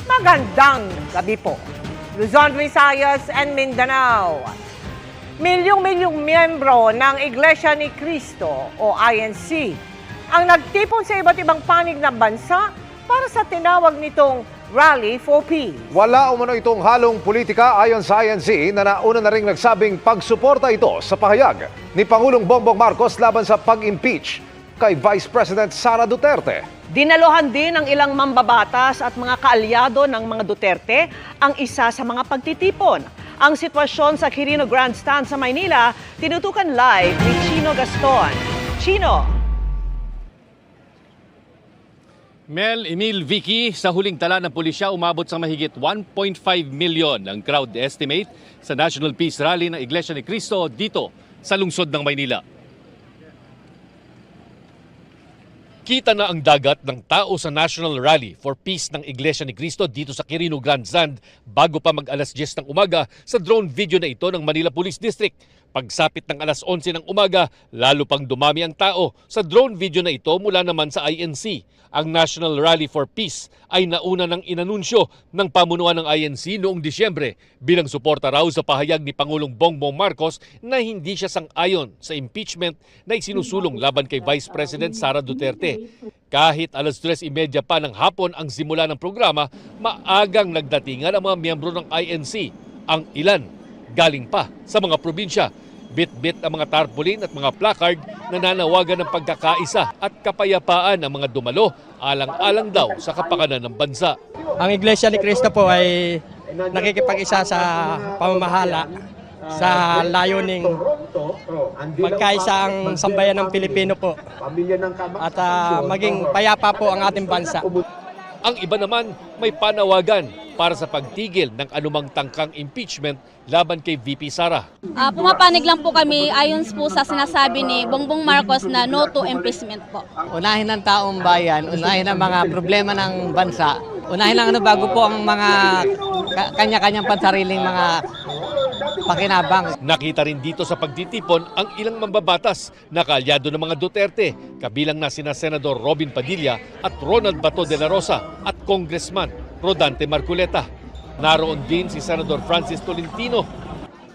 Magandang gabi po. Luzon, Visayas, and Mindanao. Milyong-milyong miyembro ng Iglesia ni Cristo o INC ang nagtipon sa iba't ibang panig ng bansa para sa tinawag nitong Rally for Peace. Wala umano itong halong politika ayon sa INC na nauna na ring nagsabing pagsuporta ito sa pahayag ni Pangulong Bongbong Marcos laban sa pag-impeach kay Vice President Sara Duterte. Dinaluhan din ng ilang mambabatas at mga kaalyado ng mga Duterte ang isa sa mga pagtitipon. Ang sitwasyon sa Quirino Grandstand sa Maynila, tinutukan live ni Chino Gaston. Chino! Mel, Emil, Vicky, sa huling tala ng pulisya, umabot sa mahigit 1.5 million ang crowd estimate sa National Peace Rally ng Iglesia ni Cristo dito sa lungsod ng Maynila. Kita na ang dagat ng tao sa National Rally for Peace ng Iglesia ni Cristo dito sa Quirino Grandstand bago pa mag-alas 10 ng umaga sa drone video na ito ng Manila Police District. Pagsapit ng alas 11 ng umaga, lalo pang dumami ang tao sa drone video na ito mula naman sa INC. Ang National Rally for Peace ay nauna ng inanunsyo ng pamunuan ng INC noong Disyembre bilang suporta raw sa pahayag ni Pangulong Bongbong Marcos na hindi siya sang-ayon sa impeachment na isinusulong laban kay Vice President Sara Duterte. Kahit alas 3:30 pa ng hapon ang simula ng programa, maagang nagdatingan ang mga miyembro ng INC. Ang ilan galing pa sa mga probinsya. Bit-bit ang mga tarpaulin at mga placard na nanawagan ng pagkakaisa at kapayapaan ng mga dumalo alang-alang daw sa kapakanan ng bansa. Ang Iglesia ni Cristo po ay nakikipag-isa sa pamamahala sa layuning magkaisa ang sambayan ng Pilipino po at maging payapa po ang ating bansa. Ang iba naman may panawagan para sa pagtigil ng anumang tangkang impeachment laban kay VP Sara. Pumapanig lang po kami ayon po sa sinasabi ni Bongbong Marcos na no to impeachment po. Unahin ng taong bayan, unahin ang mga problema ng bansa, unahin ang bago po ang mga kanya-kanyang pansariling mga pakinabang. Nakita rin dito sa pagtitipon ang ilang mambabatas na kaalyado ng mga Duterte, kabilang na sina Senador Robin Padilla at Ronald Bato de la Rosa at Congressman Rodante Marculeta. Naroon din si Senador Francis Tolentino.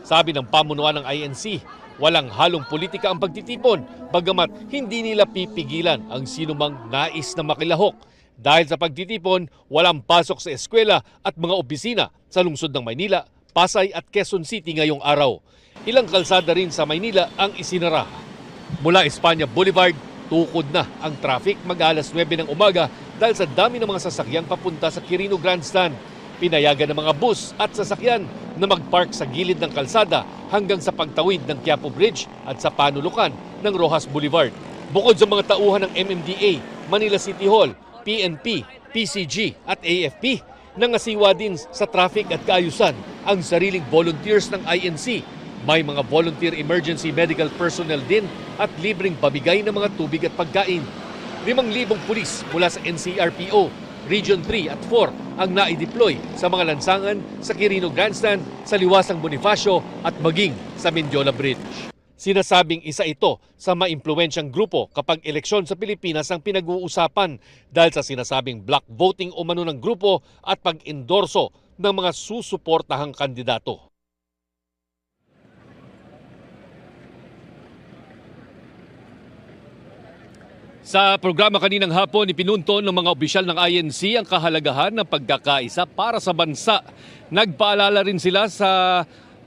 Sabi ng pamunuan ng INC, walang halong politika ang pagtitipon, bagamat hindi nila pipigilan ang sinumang nais na makilahok. Dahil sa pagtitipon, walang pasok sa eskwela at mga opisina sa lungsod ng Maynila, Pasay at Quezon City ngayong araw. Ilang kalsada rin sa Maynila ang isinara. Mula Espanya Boulevard, tukod na ang traffic mag-alas 9 ng umaga dahil sa dami ng mga sasakyang papunta sa Quirino Grandstand. Pinayagan ng mga bus at sasakyan na mag-park sa gilid ng kalsada hanggang sa pagtawid ng Quiapo Bridge at sa panulukan ng Rojas Boulevard. Bukod sa mga tauhan ng MMDA, Manila City Hall, PNP, PCG at AFP, nangasiwa din sa traffic at kaayusan ang sariling volunteers ng INC. May mga volunteer emergency medical personnel din at libreng pabigay ng mga tubig at pagkain. 5,000 pulis mula sa NCRPO, Region 3 at 4 ang naideploy sa mga lansangan sa Quirino Grandstand, sa Liwasang Bonifacio at maging sa Mendiola Bridge. Sinasabing isa ito sa maimpluwensyang grupo kapag eleksyon sa Pilipinas ang pinag-uusapan dahil sa sinasabing block voting o umano ng grupo at pag-endorso ng mga susuportahang kandidato. Sa programa kaninang hapon, ipinunto ng mga opisyal ng INC ang kahalagahan ng pagkakaisa para sa bansa. Nagpaalala rin sila sa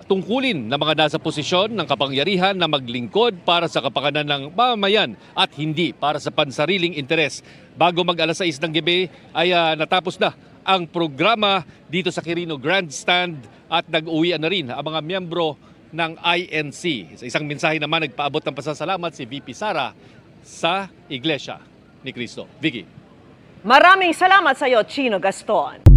tungkulin ng mga nasa posisyon ng kapangyarihan na maglingkod para sa kapakanan ng mamamayan at hindi para sa pansariling interes. Bago mag-alas 6 ng gabi ay natapos na ang programa dito sa Quirino Grandstand at nag-uwian na rin ang mga miyembro ng INC. Sa isang mensahe naman, nagpaabot ng pasasalamat si VP Sara sa Iglesia ni Cristo. Vicky. Maraming salamat sa iyo, Chino Gaston.